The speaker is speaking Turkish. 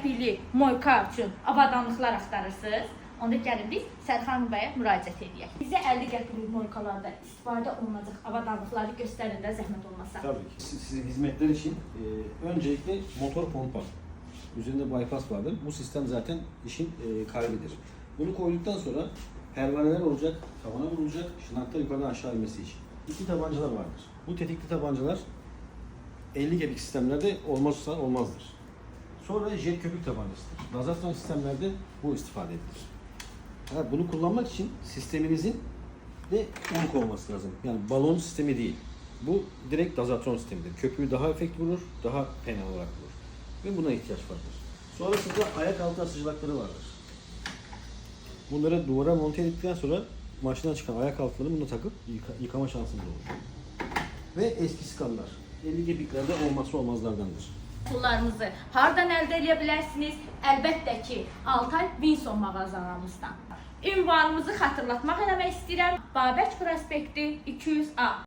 Bilik, moyka üçün avadanlıqlar axtarırsınız. Onda gəlin biz Sərxan bəyə müraciət edək. Bizə 50 qəpiklik moykalarda istifadə olunacaq avadanlıqları göstərin də zəhmət olmasa. Tabii ki. Sizin hizmetler için öncelikle motor pompa. Üzerinde bypass vardır. Bu sistem zaten işin kalbidir. Bunu koyduktan sonra pervaneler olacak, tavana vurulacak, şınaklar yukarıdan aşağı inmesi için. İki tabancalar vardır. Bu tetikli tabancalar 50 gebik sistemlerde olmazsa olmazdır. Sonra jet köpük tabancasıdır. Dazatron sistemlerde bu istifade edilir. Bunu kullanmak için sisteminizin de unik olması lazım. Yani balon sistemi değil. Bu direkt dazatron sistemidir. Köpüğü daha efekt vurur, daha penal olarak vurur. Ve buna ihtiyaç vardır. Sonrasında ayak altı asıcıları vardır. Bunları duvara monte ettikten sonra maşından çıkan ayak altlarını bunu takıp yıkama şansımız olur. Ve eski skanlar. 50 gebiklerde olmazsa olmazlardandır. Pullarınızı hardan əldə edə bilərsiniz? Əlbəttə ki, Altay Vinson mağazalarımızdan. Ünvanımızı xatırlatmaq eləmək istəyirəm. Babək prospekti 200A.